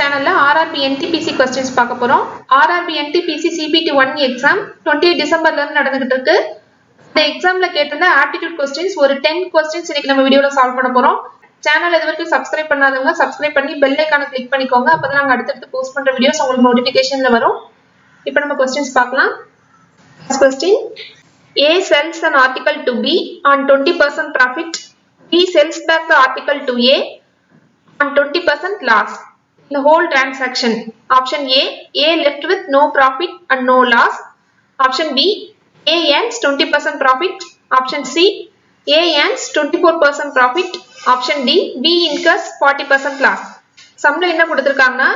சேனல்ல RRB NTPC questions பார்க்க போறோம். ஆர்ஆர்பி என்டிபிசி சிபிடி 1 எக்ஸாம் 28 டிசம்பர்ல இருந்து நடந்துகிட்டு இருக்கு. இந்த எக்ஸாம்ல கேட்டிருந்த ஆப்டிட்யூட் क्वेश्चंस ஒரு 10 क्वेश्चंस இன்னைக்கு நம்ம வீடியோல சால்வ் பண்ண போறோம். சேனல் இதுவரைக்கும் சப்ஸ்கிரைப் பண்ணாதவங்க சப்ஸ்கிரைப் பண்ணி பெல் ஐகானை கிளிக் பண்ணிக்கோங்க. அப்பதான் நாங்க அடுத்தடுத்து போஸ்ட் பண்ற வீடியோஸ் உங்களுக்கு நோட்டிபிகேஷன்ல வரும். இப்போ நம்ம क्वेश्चंस பார்க்கலாம். First question. A sells an article to B on 20% profit. B sells back the article to A on 20% loss. The whole transaction. Option A left with no profit and no loss. Option B, A earns 20% profit. Option C, A earns 24% profit. Option D, B incurs 40% loss. சம்ல என்ன கொடுத்திருக்காங்கன்னா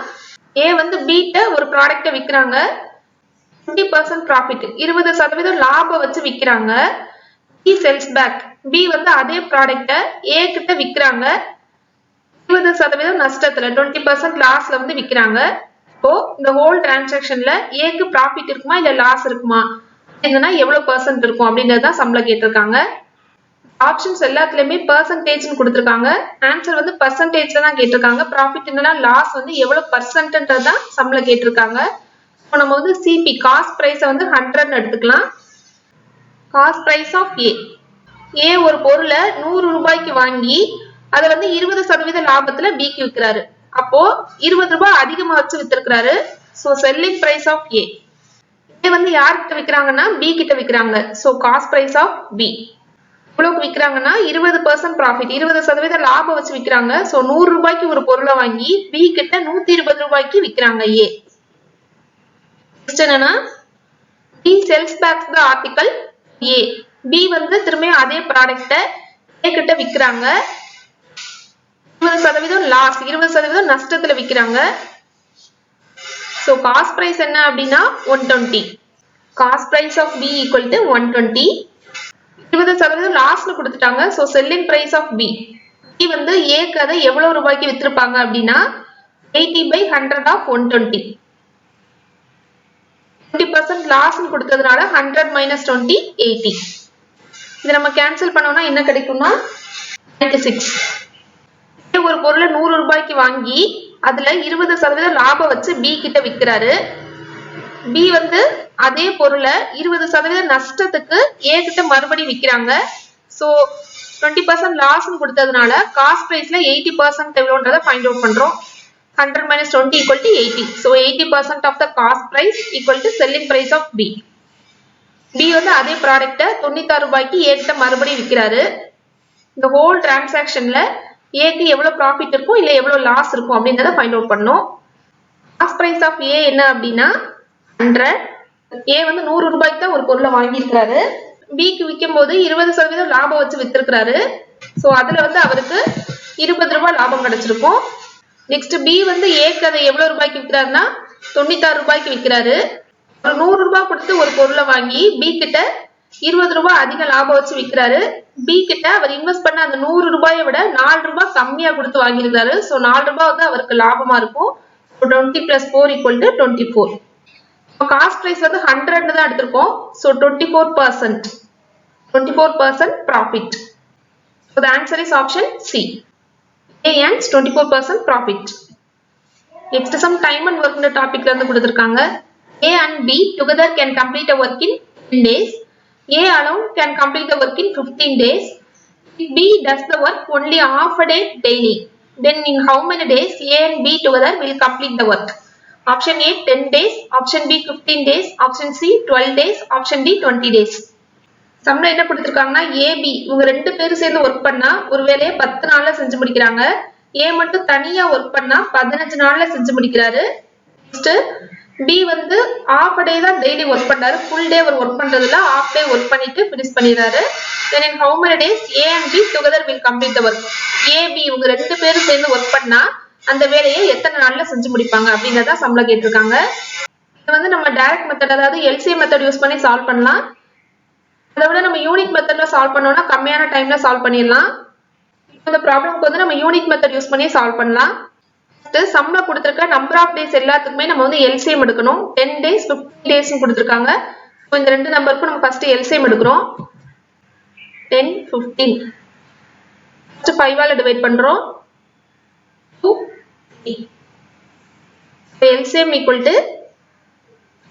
A வந்து B ட்ட ஒரு ப்ராடக்ட்ட விக்கிறாங்க 20% profit 20% லாபம் வச்சு விக்கிறாங்க. B sells back. B வந்து அதே ப்ராடக்ட்ட A கிட்ட விக்கிறாங்க 20% நஷ்டத்துல 20% லாஸ்ல வந்து விக்கிறாங்க. இப்போ இந்த ஹோல் டிரான்சாக்ஷன்ல ஏக்கு ப்ராஃபிட் இருக்குமா இல்ல லாஸ் இருக்குமா அப்படின்னா எவ்வளவு % இருக்கும் அப்படிங்கறத சம்ல கேட்டிருக்காங்க. ஆப்ஷன்ஸ் எல்லாத்துலயுமே பெர்சன்டேஜ்னு கொடுத்திருக்காங்க. ஆன்சர் வந்து பெர்சன்டேஜ்ல தான் கேட்டிருக்காங்க. ப்ராஃபிட் இல்லனா லாஸ் வந்து எவ்வளவு %ன்றத தான் சம்ல கேட்டிருக்காங்க. இப்போ நம்ம வந்து சிபி காஸ்ட் பிரைஸ் வந்து 100 எடுத்துக்கலாம். காஸ்ட் பிரைஸ் ஆஃப் ஏ ஒரு பொருளை 100 ரூபாய்க்கு வாங்கி அதை வந்து 20% லாபத்துல பிக்கு விற்கிறாரு. அப்போ 20 ரூபாய் அதிகமா வச்சு வித்திருக்கிறாரு. So selling price of A வந்து யார்கிட்ட விக்கிறாங்கன்னா பி கிட்ட விக்கிறாங்க. So cost price of B எவ்வளவுக்கு விக்கிறாங்கன்னா 20% ப்ராஃபிட் 20% லாபம் வச்சு விக்கிறாங்க. சோ 100 ரூபாய்க்கு ஒரு பொருளை வாங்கி பி கிட்ட 120 ரூபாய்க்கு விக்கிறாங்க ஏ. என்னன்னா B sells back the article A. B வந்து திரும்ப அதே ப்ராடக்ட்ட ஏ கிட்ட விக்கிறாங்க 20% லாஸ் 20% நஷ்டத்துல விக்கிறாங்க. சோ காஸ்ட் பிரைஸ் என்ன அப்படின்னா 120. Cost price of B equal to 120. 20% லாஸ்னு கொடுத்துட்டாங்க. So selling price of B. B வந்து ஏக்கு அதை எவ்வளவு ரூபாய்க்கு வித்திருப்பாங்க அப்படின்னா 80/100 of 120. 20% லாஸ்னு கொடுத்ததுனால 100 minus 20 80. இதை நம்ம கேன்சல் பண்ணோம்னா என்ன கிடைக்கும்னா 96. ஒரு பொருளை 100 ரூபாய்க்கு வாங்கி அதுல 20% லாபம் வச்சு பி கிட்ட விக்கிறாரு. பி வந்து அதே பொருளை 20% நஷ்டத்துக்கு ஏ கிட்ட மறுபடியும் விக்கிறாங்க. சோ 20% லாஸ்னு கொடுத்ததுனால காஸ்ட் பிரைஸ்ல 80% எவ்வளவுன்றத ஃபைண்ட் அவுட் பண்றோம். 100 minus 20 equal to 80. So 80% of the cost price equal to selling price of B. B வந்து அதே ப்ராடக்ட்ட 96 ரூபாய்க்கு ஏ கிட்ட மறுபடியும் விக்கிறாரு. இந்த ஹோல் டிரான்சாக்ஷன்ல ஏக்கு எவ்வளவு ப்ராஃபிட் இருக்கும் இல்ல எவ்வளவு லாஸ் இருக்கும் அப்படிங்கறத ஃபைண்ட் அவுட் பண்ணனும். காஸ்ட் பிரைஸ் ஆஃப் ஏ என்ன அப்படின்னா 100. ஏ வந்து 100 ரூபாய்க்கு தான் ஒரு பொருளை வாங்கி இருக்காரு. பிக்கு விக்கும்போது 20% லாபம் வச்சு வித்திருக்காரு. சோ அதுல வந்து அவருக்கு 20 ரூபாய் லாபம் கிடைச்சிருக்கும். நெக்ஸ்ட் பி வந்து ஏக்கு அதை எவ்வளவு ரூபாய்க்கு விக்கிறாருன்னா 96 ரூபாய்க்கு விக்கிறாரு. ஒரு 100 ரூபாய் கொடுத்து ஒரு பொருளை வாங்கி பி கிட்ட 20 ரூபாய் அதிக லாபம் வச்சு விக்கிறாரு. பி கிட்ட அவர் இன்வெஸ்ட் பண்ண அந்த 100 ரூபாயை விட 4 ரூபாய் கம்மியா கொடுத்து வாங்கியிருக்காரு. சோ 4 ரூபாய் வந்து அவருக்கு லாபமா இருக்கும். 20 plus 4 equal to 24. Cost price வந்து 100 தான் எடுத்திருக்கோம். So 24%. 24% profit. So the answer is option C. A earns 24% profit. Next some time and work இந்த டாபிக்ல இருந்து கொடுத்திருக்காங்க. A and B together can complete a work in 10 days. A alone can complete the work in 15 days. If B does the work only half a day daily, then in how many days A and B together will complete the work? Option A 10 days, option B 15 days, option C 12 days, option D 20 days. சம்ல என்ன கொடுத்திருக்காங்கன்னா AB இவங்க ரெண்டு பேரும் சேர்ந்து work பண்ணா ஒரு வேலையை 10 நாள்ல செஞ்சு முடிக்கிறாங்க. A மட்டும் தனியா ஒர்க் பண்ணா 15 நாள்ல செஞ்சு முடிக்கிறாரு. நெக்ஸ்ட் B வந்து half a day தான் டெய்லி ஒர்க் பண்றாரு. ஃபுல் டே அவர் ஒர்க் பண்றதுல half day ஒர்க் பண்ணிட்டு finish பண்ணிராரு. Then in how many days A and B together will complete the work? AB இவங்க ரெண்டு பேரும் சேர்ந்து ஒர்க் பண்ணா அந்த வேலையை எத்தனை நாள்ல செஞ்சு முடிப்பாங்க அப்படிங்கறத சம்ல கேட்டிருக்காங்க. இது வந்து நம்ம டைரக்ட் மெத்தட் அதாவது LCM மெத்தட் யூஸ் பண்ணி சால்வ் பண்ணலாம். அதை விட நம்ம யூனிட் மெத்தட்ல சால்வ் பண்ணோம்னா கம்மியான டைம்ல சால்வ் பண்ணிடலாம். இந்த ப்ராப்ளம்க்கு வந்து நம்ம யூனிட் மெத்தட் யூஸ் பண்ணி சால்வ் பண்ணலாம். சம்ல கொடுத்திருக்க நம்பர் ஆஃப் டேஸ் எல்லாத்துக்குமே நம்ம வந்து LCM எடுக்கணும். 10 days 15 days கொடுத்திருக்காங்க. சோ இந்த ரெண்டு நம்பருக்கு நம்ம ஃபர்ஸ்ட் LCM எடுக்கிறோம். 10 15 ஃபர்ஸ்ட் 5 ஆல டிவைட் பண்றோம். 2 3 LCM equal to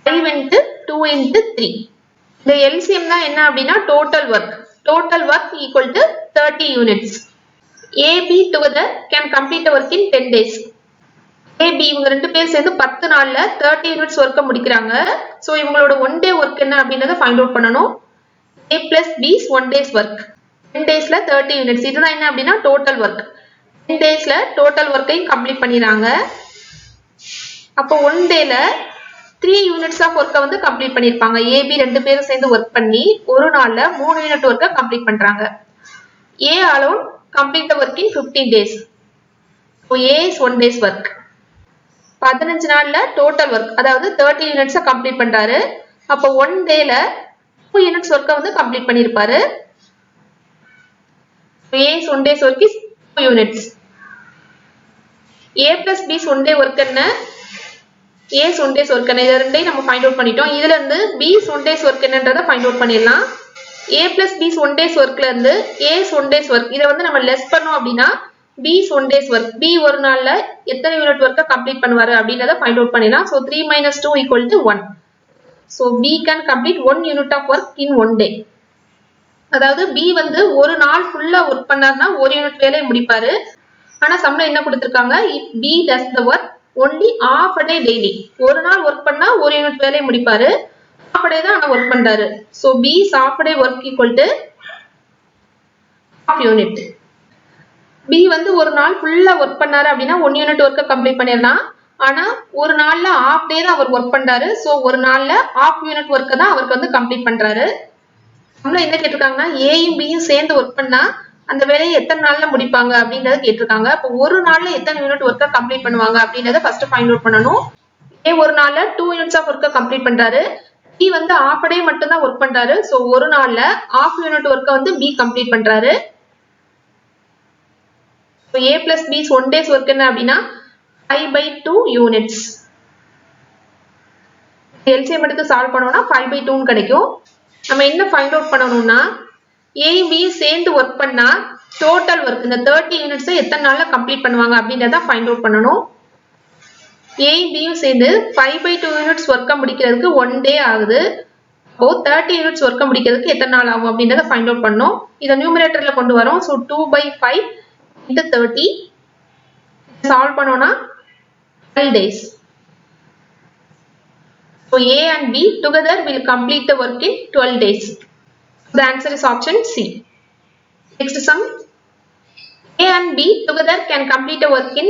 5 into 2 into 3. The LCM தான் என்ன அப்படின்னா total work. Total work equal to 30 units. A, B together can complete the work in 10 days. A, B இவங்க ரெண்டு பேர் சேர்ந்து 10 நாள்ல 30 units work முடிக்கிறாங்க. So இவங்களோட 1 day work என்ன அப்படின்றத find out பண்ணணும். A plus B's 1 day's work. 10 daysல 30 units. இதுதான் என்ன அப்படின்னா total work. 10 daysல total work-ஐயும் complete பண்ணிறாங்க. அப்போ 1 dayல 3 units of work வந்து complete பண்ணிருப்பாங்க. A, B ரெண்டு பேரும் சேர்ந்து work பண்ணி ஒரு நாள்ல 3 unit work complete பண்றாங்க. A alone complete the work in 15 days. So A is 1 day's work. 15 நாள்ல total work அதாவது 30 units complete பண்றாரு. அப்போ 1 dayல 2 units work வந்து complete பண்ணிருப்பாரு. A is 1 day's work is 2 units. A plus B's 1 day work என்ன? A's 1 day's work என்ன? இது ரெண்டையும் நம்ம find out பண்ணிட்டோம். இதுல இருந்து B's 1 day's work என்னன்றதை find out பண்ணிடலாம். A plus B's 1 day's workல இருந்து A's 1 day's work இதை வந்து நம்ம less பண்ணோம் அப்படின்னா B's 1 day's work. B ஒரு நாள்ல எத்தனை யூனிட் ஒர்க்கை கம்ப்ளீட் பண்ணுவாரு அப்படின்றத find out பண்ணிடலாம். So 3 minus 2 equal to 1. So B can complete 1 unit of work in 1 day. அதாவது B வந்து ஒரு நாள் ஃபுல்லா ஒர்க் பண்ணாருன்னா ஒரு யூனிட் வேலையை முடிப்பாரு. ஆனா சம்பளம் என்ன கொடுத்திருக்காங்க? If B does the work only half a day daily. ஒரு நாள் ஒர்க் பண்ணா ஒரு யூனிட் வேலையை முடிப்பாரு. half a day தான் ஆனா ஒர்க் பண்றாரு. So B's half a day work equal to half unit. B வந்து ஒரு நாள் ஃபுல்லா ஒர்க் பண்ணாரு அப்படின்னா 1 யூனிட் ஒர்க்கை கம்ப்ளீட் பண்ணிடலாம். ஆனா ஒரு நாள்ல half day தான் அவர் ஒர்க் பண்றாரு. சோ ஒரு நாள்ல half யூனிட் ஒர்க்கை தான் அவருக்கு வந்து கம்ப்ளீட் பண்றாரு. நம்மள என்ன கேட்டிருக்காங்கன்னா ஏயும் பியும் சேர்ந்து ஒர்க் பண்ணா அந்த வேலையை எத்தனை நாள்ல முடிப்பாங்க அப்படின்றத கேட்டிருக்காங்க. அப்போ ஒரு நாள்ல எத்தனை யூனிட் ஒர்க்கை கம்ப்ளீட் பண்ணுவாங்க அப்படின்றத ஃபர்ஸ்ட் ஃபைண்ட் அவுட் பண்ணணும். ஏ ஒரு நாள்ல 2 யூனிட்ஸ் ஆஃப் ஒர்க்கை கம்ப்ளீட் பண்றாரு. பி வந்து half a day மட்டும் தான் ஒர்க் பண்றாரு. சோ ஒரு நாள்ல half யூனிட் ஒர்க்கை வந்து பி கம்ப்ளீட் பண்றாரு. So A plus B's 1 day's work என்ன அப்படின்னா 5/2 units. LCM எடுத்து சால்வ் பண்ணோம்னா 5/2 கிடைக்கும். நம்ம என்ன ஃபைண்ட் அவுட் பண்ணணும்னா A B சேர்ந்து ஒர்க் பண்ணா டோட்டல் ஒர்க் இந்த 30 யூனிட்ஸ் எத்தனை நாள்ல கம்ப்ளீட் பண்ணுவாங்க அப்படின்றத ஃபைண்ட் அவுட் பண்ணணும். A B சேர்ந்து 5/2 யூனிட்ஸ் ஒர்க்க முடிக்கிறதுக்கு 1 டே ஆகுது. அப்போ 30 யூனிட்ஸ் ஒர்க்க முடிக்கிறதுக்கு எத்தனை நாள் ஆகும் அப்படின்றத ஃபைண்ட் அவுட் பண்ணணும். இத நியூமரேட்டர்ல கொண்டு வரோம். சோ 2/5 into 30 சால்வ் பண்ணோம்னா 12 days. So A and B together will complete the work in 12 days. The answer is option C. Next sum. A and B together can complete the work in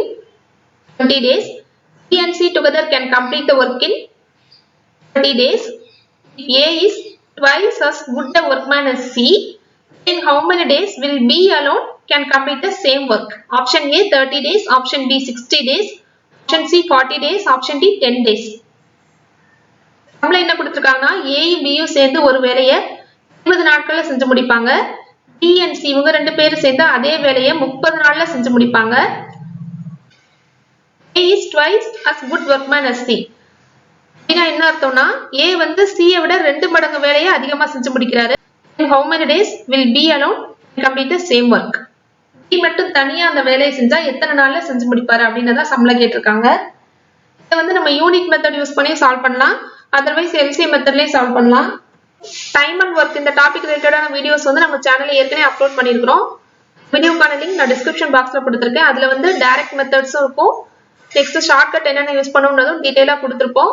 20 days. B and C together can complete the work in 30 days. If A is twice as good a workman as C, in how many days will B alone can complete the same work? Option A 30 days, option B 60 days, option C 40 days, option D 10 days. நம்மள என்ன கொடுத்திருக்காங்கன்னா A B சேர்ந்து ஒரு வேலையை 20 நாட்கள்ல செஞ்சு முடிப்பாங்க. B and C இவங்க ரெண்டு பேரும் சேர்ந்து அதே வேலையை 30 நாள்ல செஞ்சு முடிப்பாங்க. A is twice as good workman as C. அப்படின்னா என்ன அர்த்தம்னா A வந்து C யை விட 2 மடங்கு வேலையை அதிகமா செஞ்சு முடிக்கிறாரு. In how many days will B alone complete the same work? B மட்டும் தனியா அந்த வேலையை செஞ்சா எத்தனை நாள்ல செஞ்சு முடிப்பாரு அப்படின்றத சம்ல கேட்டிருக்காங்க. இதை வந்து நம்ம யூனிட் மெத்தட் யூஸ் பண்ணி சால்வ் பண்ணலாம். அதர்வைஸ் LCM மெத்தட்லயே சால்வ் பண்ணலாம். டைம் அண்ட் ஒர்க் இந்த டாபிக் ரிலேட்டடான வீடியோஸ் வந்து நம்ம சேனல்ல ஏற்கனவே அப்லோட் பண்ணிருக்கோம். வீடியோக்கான லிங்க் நான் டிஸ்கிரிப்ஷன் பாக்ஸ்ல கொடுத்திருக்கேன். அதுல வந்து டைரக்ட் மெத்தட்ஸும் இருக்கும். நெக்ஸ்ட் ஷார்ட்கட் என்னென்ன யூஸ் பண்ணணும்ன்றதும் டீடைலா கொடுத்திருப்போம்.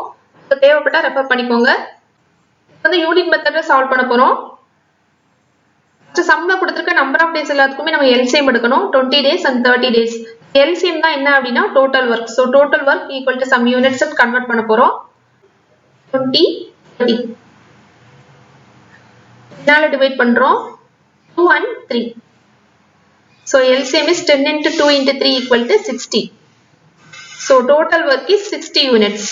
தேவைப்பட்டா ரெஃபர் பண்ணிக்கோங்க. வந்து யூனிட் மெத்தட்ல சால்வ் பண்ண போறோம். சம்ல கொடுத்திருக்க நம்பர் ஆஃப் டேஸ் எல்லாத்துக்குமே நம்ம LCM எடுக்கணும். 20 days and 30 days. LCM தான் என்ன அப்படின்னா total work. So total work equal to some units convert பண்ண போறோம். 20 30 இதனால டிவைட் பண்றோம் 2 and 3. So LCM is 10 into 2 into 3 equal to 60. So total work is 60 units.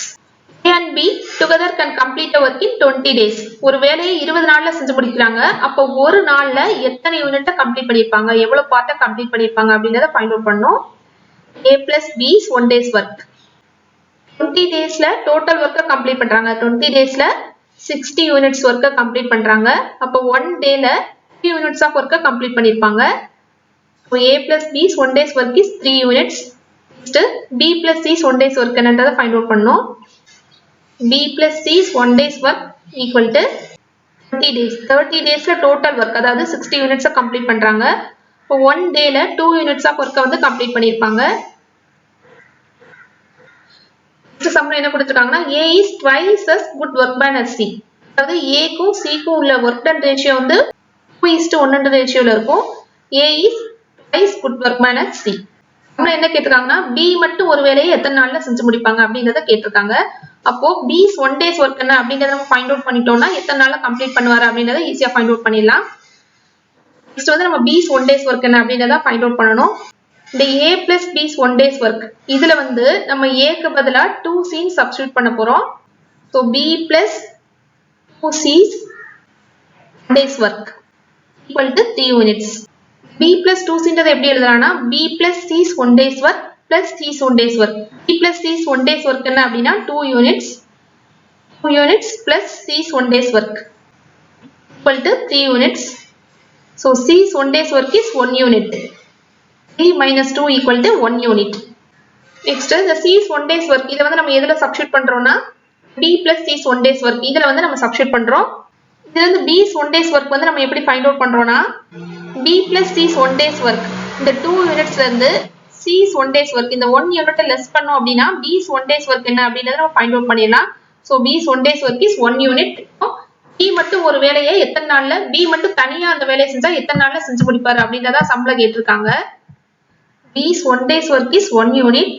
A and B together can complete the work in 20 days. ஒரு வேலையை 20 நாள்ல செஞ்சு முடிக்கிறாங்க. அப்போ ஒரு நாள்ல எத்தனை யூனிட்ட கம்ப்ளீட் பண்ணிருப்பாங்க, எவ்வளவு பார்ட்ட கம்ப்ளீட் பண்ணிருப்பாங்க அப்படின்றத ஃபைண்ட் அவுட் பண்ணோம். A plus B is 1 day's work. 20 daysல டோட்டல் ஒர்க்க கம்ப்ளீட் பண்றாங்க. 20 daysல 60 யூனிட்ஸ் ஒர்க்க கம்ப்ளீட் பண்றாங்க. அப்போ 1 டேல 3 யூனிட்ஸ் ஆஃப் ஒர்க்க கம்ப்ளீட் பண்ணிருப்பாங்க. So A plus B's 1 day's work is 3 units. Next B plus C is 1 day's work என்னன்றதை find out பண்ணணும். B plus C is 1 day's work equal to 30 days. 30 daysல total work அதாவது 60 units complete பண்றாங்க. இப்போ 1 dayல 2 units of work வந்து complete பண்ணிருப்பாங்க. Next சம்ல என்ன கொடுத்திருக்காங்கன்னா A is twice as good work done as C. அதாவது A க்கும் C க்கும் உள்ள work done ratio வந்து 2:1 ரேஷியோல இருக்கும். A is twice good work done as C. நம்ம என்ன கேட்டிருக்காங்கன்னா B மட்டும் ஒரு வேலையை எத்தனை நாள்ல செஞ்சு முடிப்பாங்க அப்படிங்கறத கேட்டிருக்காங்க. அப்போ B is 1 day's work என்ன அப்படிங்கறத நம்ம ஃபைண்ட் அவுட் பண்ணிட்டோம்னா எத்தனை நாள்ல கம்ப்ளீட் பண்ணுவாரு அப்படிங்கறத ஈஸியா ஃபைண்ட் அவுட் பண்ணிடலாம். நெக்ஸ்ட் வந்து நம்ம B is 1 day's work என்ன அப்படிங்கறத ஃபைண்ட் அவுட் பண்ணனும். இந்த A plus B is 1 day's work இதுல வந்து நம்ம A க்கு பதிலா 2C சப்ஸ்டிட்யூட் பண்ண போறோம். So B plus 2C is 1 day's work equal to 3 units. B plus 2Cன்றதை எப்படி எழுதலாம்னா B plus C is 1 day's work plus C is 1 day's work. B plus C is 1 day's work என்ன அப்படின்னா 2 units plus C is 1 day's work equal to 3 units. So C is 1 day's work is 1 unit. 3 minus 2 equal to 1 unit. Next the C is 1 day's work இதை வந்து நம்ம எதுல substitute பண்றோம்னா B plus C is 1 day's work இதுல வந்து நம்ம substitute பண்றோம். இதுல இருந்து B is 1 day's work வந்து நம்ம எப்படி ஃபைண்ட் அவுட் பண்றோம்னா B plus C is 1 day's work இந்த 2 unitsல இருந்து C is 1 day's work இந்த 1 unit லெஸ் பண்ணோம் அப்படினா B is 1 day's work என்ன அப்படிங்கறத நம்ம ஃபைண்ட் அவுட் பண்ணிடலாம். So B is 1 day's work is 1 unit. B மட்டும் ஒரு வேலையை எத்தனை நாள்ல B மட்டும் தனியா அந்த வேலையை செஞ்சா எத்தனை நாள்ல செஞ்சு முடிப்பாரு அப்படிங்கறத சம்ல கேட்டிருக்காங்க. B is 1 day's work is 1 unit.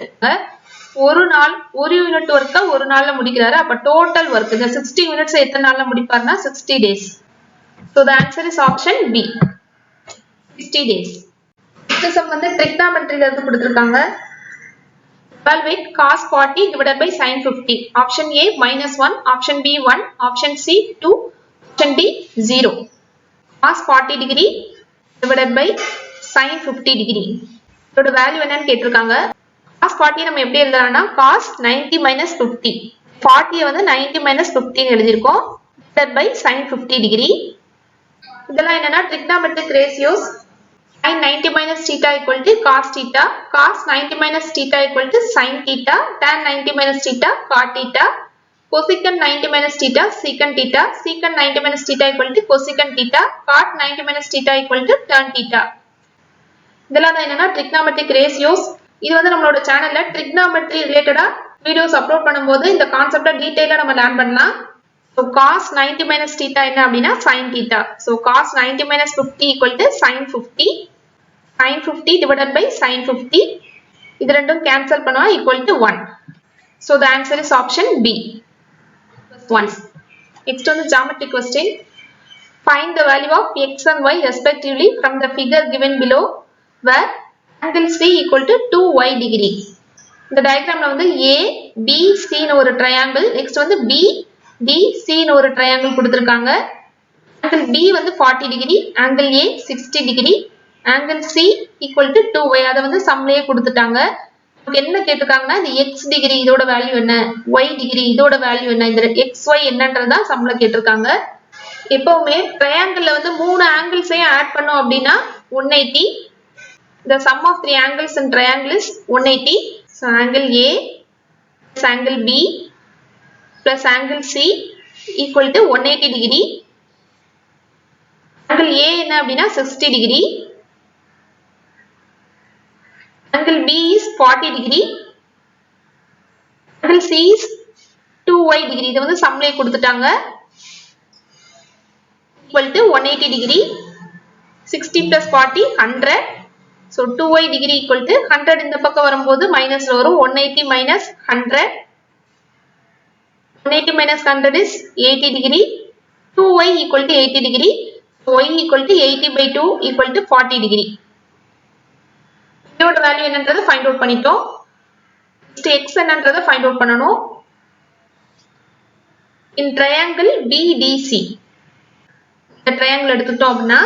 ஒரு நாள் ஒரு யூனிட் வர்க்க ஒரு நாள்ல முடிக்கிறாரு. அப்ப டோட்டல் வர்க் இந்த 60 யூனிட்ஸ் எத்தனை நாள்ல முடிப்பார்னா 60 days. So the answer is option B. 60 days. Next sum வந்து trigonometryல இருந்து கொடுத்திருக்காங்க. Evaluate cos 40 divided by sin 50. Option A -1, option B 1, option C 2, option D 0. Cos 40 degree divided by sin 50 degree. இதோட value என்னன்னு கேட்டிருக்காங்க. Cos 40 நம்ம எப்படி எழுதலாம்னா cos 90 minus 50. 40 வந்து 90 minus 50 ன்னு எழுதிருக்கோம். divided by sin 50 degree. இதெல்லாம் என்னன்னா trigonometric ratios. Sin 90 minus theta equal to cos theta, cos 90 minus theta equal to sin theta, tan 90 minus theta cot theta, cosecant 90 minus theta secant theta, secant 90 minus theta equal to cosecant theta, cot 90 minus theta equal to tan theta. இதெல்லாம் தான் என்னன்னா trigonometric ratios. இது வந்து நம்மளோட சேனல்ல trigonometry ரிலேட்டடா videos upload பண்ணும்போது இந்த கான்செப்ட டீடைலா நம்ம லேர்ன் பண்ணலாம். So cos 90 minus theta என்ன அப்படின்னா sin theta. So cos 90 minus 50 equal to sin 50. Sin 50 divided by sin 50. இது ரெண்டும் cancel பண்ணுவா equal to 1. So the answer is option B. 1. Next on the geometry question. Find the value of x and y respectively from the figure given below where angle C equal to 2y degree. இந்த டயக்ராம்ல வந்து A, B, C ன்னு ஒரு triangle, next வந்து B, D, C ன்னு ஒரு triangle கொடுத்திருக்காங்க. angle B வந்து 40 degree, angle A 60 degree, angle C equal to 2y அத வந்து சம்லயே கொடுத்துட்டாங்க. நமக்கு என்ன கேட்டிருக்காங்கன்னா இந்த x டிகிரி இதோட வேல்யூ என்ன, y டிகிரி இதோட வேல்யூ என்ன, இந்த xy என்னன்றதா சம்ல கேட்டிருக்காங்க. எப்பவுமே ட்ரையாங்கிள்ல வந்து மூணு ஆங்கிள்ஸையும் ஆட் பண்ணோம் அப்படின்னா 180. The sum of three angles in triangle is 180. So angle A plus angle B plus angle C equal to 180 degree. Angle A என்ன அப்படின்னா 60 degree. Angle B is 40 degree. Angle C is 2y degree. இது வந்து சம்லயே கொடுத்துட்டாங்க. Equal to 180 degree. 60 plus 40 100. So 2y degree equal to 100 இந்த பக்கம் வரும்போது மைனஸ்ல வரும். 180 minus 100. 180 minus 100 is 80 degree. 2y equal to 80 degree. y equal to 80 by 2 equal to 40 degree. இதோட value என்னன்றதை find out பண்ணிட்டோம். நெக்ஸ்ட் x என்னன்றதை ஃபைண்ட் அவுட் பண்ணனும். In triangle BDC இந்த ட்ரையாங்கிள் எடுத்துட்டோம் அப்படின்னா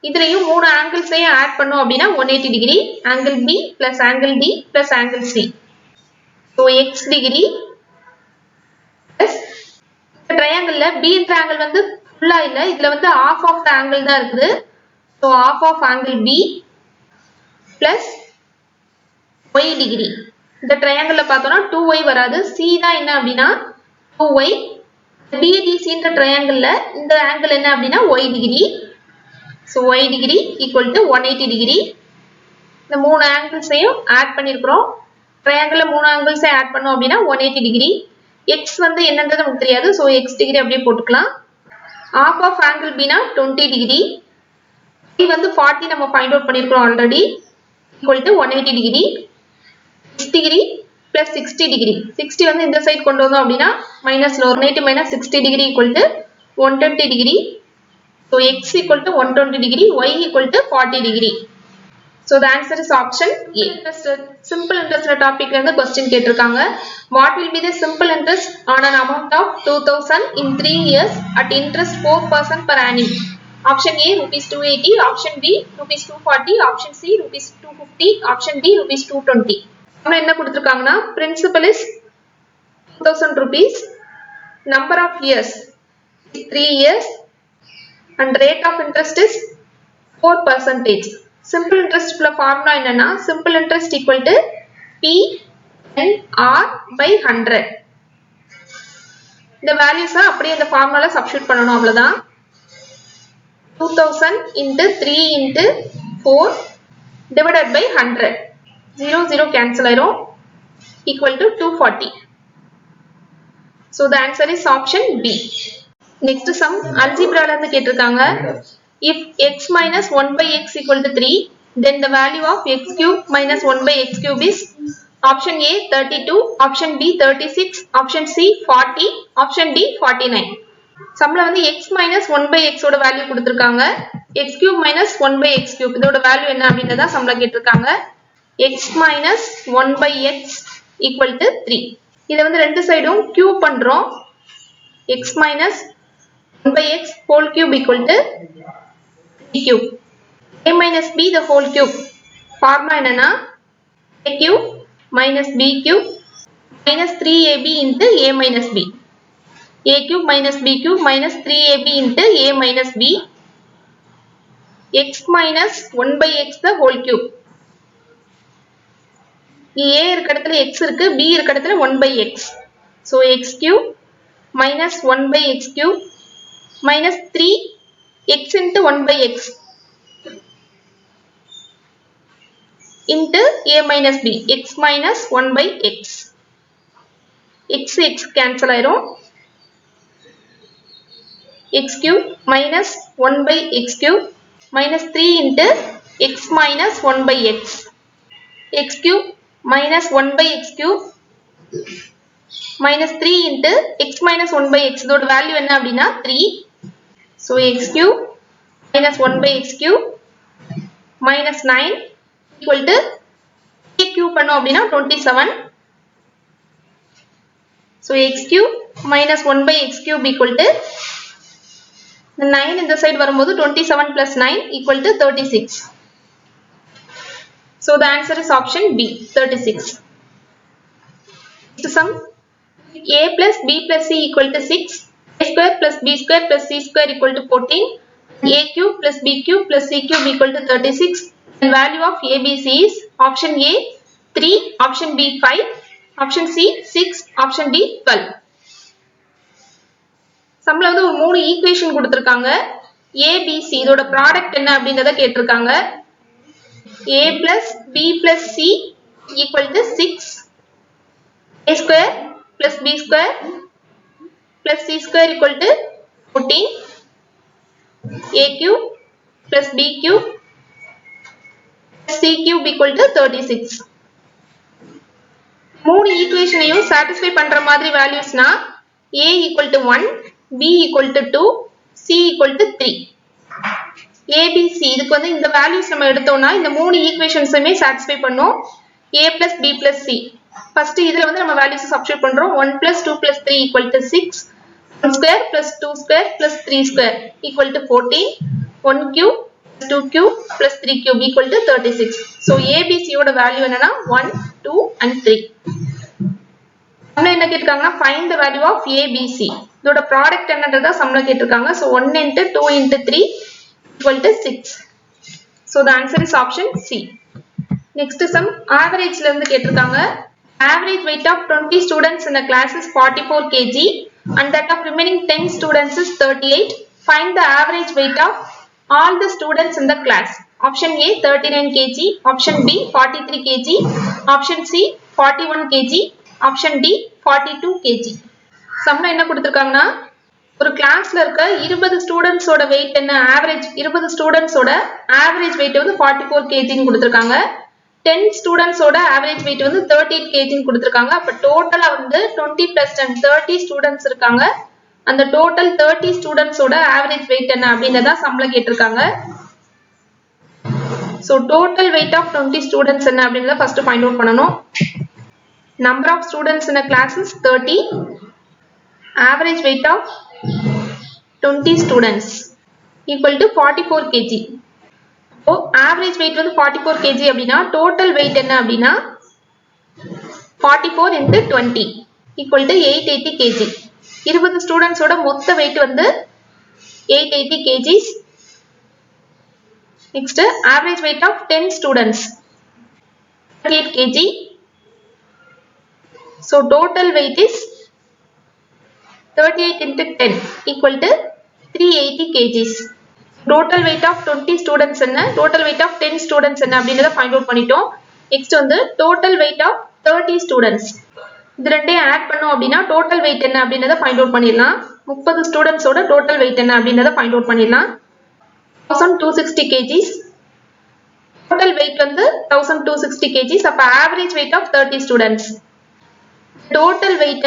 இதுலயும் மூணு ஆங்கிள்ஸையும் ஆட் பண்ணோம் அப்படின்னா 180 degree, angle B plus angle D plus angle C. So x degree plus இந்த ட்ரையாங்கிள்ல B என்ற ஆங்கிள் வந்து ஃபுல்லா இல்ல, இதுல வந்து half of the angle தான் இருக்குது. So half of angle B plus y degree. இந்த ட்ரையாங்கிள் பார்த்தோம்னா 2y வராது, c தான் என்ன அப்படின்னா 2y. BDC இந்த ட்ரையாங்கிள்ல இந்த ஆங்கிள் என்ன அப்படின்னா y degree. So y degree equal to 180 degree. இந்த மூணு ஆங்கிள்ஸையும் ஆட் பண்ணியிருக்கிறோம். ட்ரையாங்கிள்ல மூணு ஆங்கிள்ஸையும் ஆட் பண்ணோம் அப்படின்னா 180 டிகிரி. எக்ஸ் வந்து என்னன்றது நமக்கு தெரியாது, ஸோ எக்ஸ் டிகிரி அப்படியே போட்டுக்கலாம். ஆஃப் ஆஃப் ஆங்கிள் பினா 20 டிகிரி. y வந்து 40 நம்ம ஃபைண்ட் அவுட் பண்ணியிருக்கிறோம் already, equal to 180 degree. X degree plus 60 degree. 60 வந்து இந்த சைடு கொண்டு வந்தோம் அப்படின்னா மைனஸ்ல 180 minus 60 degree equal to 120 degree. So x equal to 120 degree, y equal to 40 degree. So the answer is option A. Simple interest டாபிக்ல இருந்து question கேட்டிருக்காங்க. What will be the simple interest on an amount of 2000 in 3 years at interest 4% per annum? Option A rupees 280, option B rupees 240, option C rupees 250, option D rupees 220. நம்ம என்ன கொடுத்திருக்காங்கன்னா principal is 2000 rupees, number of years is 3 years and rate of interest is 4%. Simple interest உள்ள formula என்னன்னா simple interest equal to PNR by 100. இந்த values அப்படியே இந்த ஃபார்முலால substitute பண்ணனும், அவ்வளவுதான். 2000 into 3 into 4 divided by 100. 0 0 cancel ஆயிரும், equal to 240. So the answer is option B. Next sum algebra ல இருந்து கேட்டிருக்காங்க. If x minus 1 by x equal to 3, then the value of x cube minus 1 by x cube is option A 32, option B 36, option C 40, option D 49. சம்ல வந்து x minus 1 by x ஓட value கொடுத்திருக்காங்க. x cube minus 1 by x cube இதோட value என்ன அப்படின்றத சம்ல கேட்டிருக்காங்க. x minus 1 by x equal to 3. இத வந்து ரெண்டு சைடும் cube பண்றோம். x minus 1 by x whole cube equal to cube. A minus b the whole cube. Formula என்னன்னா a cube minus b cube minus 3ab into a minus b. a cube minus b cube minus 3ab into a minus b. x minus 1 by x the whole cube. a இருக்க இடத்துல x இருக்கு, b இருக்க இடத்துல 1 by x. So x cube minus 1 by x cube minus 3x into 1 by x into a minus b. x minus 1 by x. x cancel ஆயிரும். x cube minus 1 by x cube minus 3 into x minus 1 by x. x cube minus 1 by x cube minus 3 into x minus 1 by x. இதோட value என்ன அப்படின்னா 3. So x cube minus 1 by x cube minus 9 equal to a cube பண்ணோம் அப்படின்னா 27. So x cube minus 1 by x cube equal to 9 இந்த side வரும்போது 27 plus 9 equal to 36. So the answer is option B 36. Next sum a plus b plus c equal to 6, a square plus b square plus c square equal to 14, a cube plus b cube plus c cube equal to 36. And value of a, b, c is option A 3, option B 5, option C 6, option D 12. சம்ல வந்து ஒரு மூணு equation கொடுத்திருக்காங்க. a, b, c இதோட product என்ன அப்படின்றத கேட்டிருக்காங்க. a plus b plus c equal to 6, a square plus b square plus c square equal to 14, a cube plus b cube plus c cube equal to 36. மூணு ஈக்குவேஷனையும் satisfy பண்ற மாதிரி வேல்யூஸ்னா a equal to 1, b equal to 2, c equal to 3. a, b, c இதுக்கு வந்து இந்த values நம்ம எடுத்தோம்னா இந்த மூணு ஈக்குவேஷன்ஸுமே சாட்டிஸ்ஃபை பண்ணும். a plus b plus c. First இதுல வந்து நம்ம வேல்யூஸ் சப்ஸ்டிட்யூட் பண்றோம். 1 plus 2 plus 3 equal to 6, 1 square plus 2 square plus 3 square equal to 14, 1 cube plus 2 cube plus 3 cube equal to 36. So a, b, c ஓட value என்னன்னா 1, 2 and 3. சம்ல என்ன கேட்டிருக்காங்கன்னா find the value of a, b, c. இதோட product என்னன்றத சம்ல கேட்டிருக்காங்க. So 1 into 2 into 3 equal to 6. So the answer is option C. Next sum average ல இருந்து கேட்டிருக்காங்க. Average weight of 20 students in the class is 44 kg and that of remaining 10 students is 38. Find the average weight of all the students in the class. Option A 39 kg, option B 43 kg, option C 41 kg, option D 42 kg. சம்ல என்ன கொடுத்திருக்காங்கன்னா ஒரு கிளாஸ்ல இருக்க 20 ஸ்டூடண்ட்ஸோட weight என்ன average 20 ஸ்டூடண்ட்ஸோட average weight வந்து 44 kg ன்னு கொடுத்திருக்காங்க. 10 ஸ்டூடண்ட்ஸோட average weight வந்து 38 kg ன்னு கொடுத்திருக்காங்க. அப்ப டோட்டலா வந்து 20 plus 10 30 ஸ்டூடண்ட்ஸ் இருக்காங்க. அந்த டோட்டல் 30 ஸ்டூடண்ட்ஸோட ஆவரேஜ் weight என்ன அப்படிங்கறத சம்ல கேட்டிருக்காங்க. So total weight of 20 students என்ன அப்படிங்கறத ஃபர்ஸ்ட் ஃபைண்ட் அவுட் பண்ணனும். Number of students in a class is 30. Average weight of 20 students equal to 44 kg. So average weight வந்து 44 kg அப்படினா total weight என்ன அப்படினா 44 into 20 equal to 880 kg. 20 students ஓட மொத்த weight வந்து 880 kg. Next average weight of 10 students 38 kg. So total weight is 38 into 10 equal to 380 kgs. Total weight of 20 students என்ன total weight of 10 students என்ன அப்படிங்கறத find out பண்ணிட்டோம். Next வந்து total weight of 30 students. இது ரெண்டையும் add பண்ணோம் அப்படினா total weight என்ன அப்படிங்கறத ஃபைண்ட் அவுட் பண்ணிடலாம். 30 ஸ்டூடண்ட்ஸ் ஓட total weight என்ன அப்படிங்கறத ஃபைண்ட் அவுட் பண்ணிடலாம். 1260 kgs. Total weight வந்து 1260 kgs. அப்ப average weight of 30 students. Total weight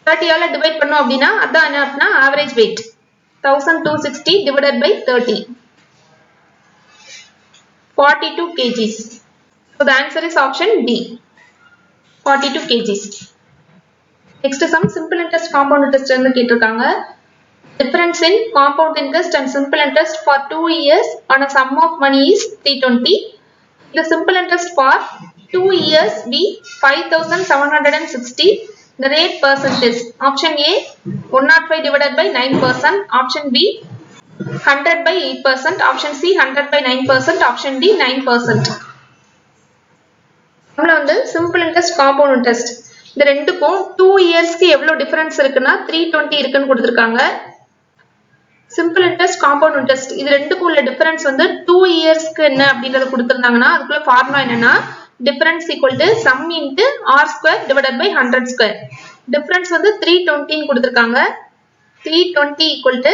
30 ஆல டிவைட் பண்ணோம் அப்படினா அதான் என்ன அப்படினா average weight 1260 divided by 30 42 kgs. So the answer is option D 42 kgs. Next sum simple interest compound interest ன்னு கேட்டிருக்காங்க. Difference in compound interest and simple interest for 2 years on a sum of money is 320. The simple interest for 2 years be 5760. The rate percentage option A 105 divided by 9%, option B 100 by 8%, option C 100 by 9%, option D 9%. நம்மள வந்து simple interest compound interest இந்த ரெண்டுக்கும் 2 இயர்ஸ்க்கு எவ்வளவு difference இருக்குன்னா 320 இருக்குன்னு கொடுத்திருக்காங்க. simple interest compound interest இது ரெண்டுக்கும் உள்ள டிஃபரன்ஸ் வந்து 2 இயர்ஸ்க்கு என்ன அப்படிங்கறது கொடுத்திருந்தாங்கன்னா அதுக்குள்ள ஃபார்முலா என்னன்னா difference equal to sum into r square divided by 100 square. Difference வந்து 320 ன்னு கொடுத்திருக்காங்க. 320 equal to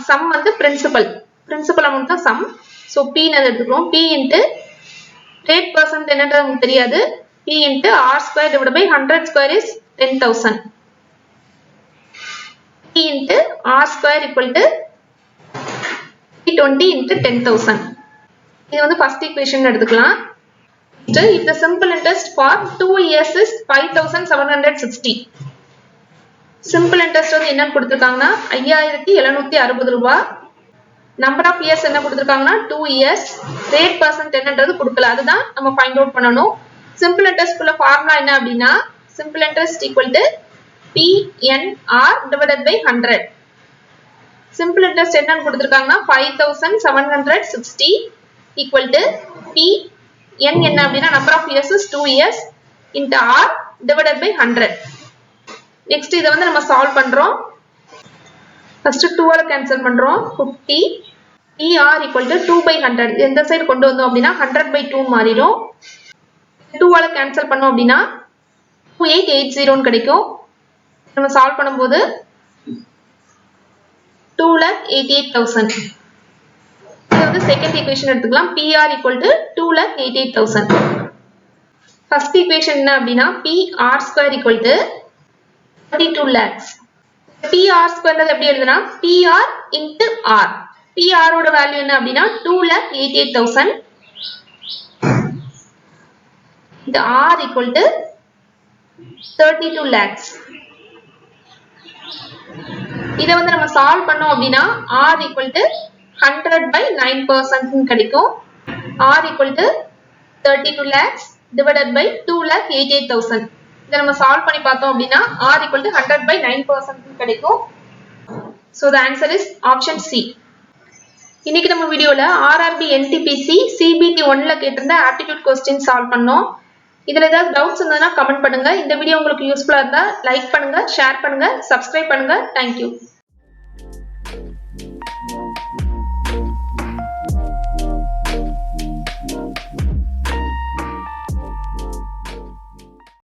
sum வந்து principal amount தான் sum. So p ன்னு எடுத்துக்கிறோம். p into rate percent என்னன்றது நமக்கு தெரியாது. p into r square divided by 100 square is 10,000. p into r square equal to 320 into 10,000. இது வந்து first equation எடுத்துக்கலாம். If the simple interest for 2 years is 5760. Simple interest வந்து என்ன கொடுத்திருக்காங்கன்னா 5760 ரூபாய். Number of years என்ன கொடுத்திருக்காங்கன்னா 2 years. Rate percent என்னன்றது கொடுக்கல. அதுதான் நம்ம find out பண்ணனும். Simple interest குள்ள ஃபார்முலா என்ன அப்படினா simple interest equal to PNR divided by 100. Simple interest என்னன்னு கொடுத்திருக்காங்கன்னா 5760 equal to P n என்ன அப்படினா number of years is 2 years into r divided by 100. Next இத வந்து நம்ம சால்வ் பண்றோம். First 2 ஆல கேன்சல் பண்றோம். 50 er equal to 2 by 100. இந்த சைடு கொண்டு வந்தோம் அப்படினா 100 by 2 மாறிடும். 2 ஆல கேன்சல் பண்ணோம் அப்படினா 2880 ன்னு கிடைக்கும். நம்ம சால்வ் பண்ணும்போது 2,88,000. இது second equation எடுத்துக்கலாம். PR equal to 2,88,000. First equation என்ன அப்படினா PR square equal to 32 lakhs. PR square எப்படி எழுதுனா PR into R. PR ஓட வேல்யூ என்ன அப்படினா 2,88,000. இந்த R equal to 32 lakhs. இத வந்து நம்ம சால்வ் பண்ணோம் அப்படினா R equal to 100 by 9% கிடைக்கும். R equal to 32 lakhs divided by 2,88,000. இத நம்ம சால்வ் பண்ணி பார்த்தோம் அப்படினா R equal to 100 by 9% கிடைக்கும். So the answer is option C. இன்னைக்கு நம்ம வீடியோல RRB NTPC CBT 1ல கேட்டிருந்த aptitude question சால்வ் பண்ணோம். இதுல ஏதாவது டவுட்ஸ் இருந்ததுன்னா கமெண்ட் பண்ணுங்க. இந்த வீடியோ உங்களுக்கு யூஸ்ஃபுல்லா இருந்தா லைக் பண்ணுங்க, ஷேர் பண்ணுங்க, சப்ஸ்கிரைப் பண்ணுங்க. தேங்க்யூ.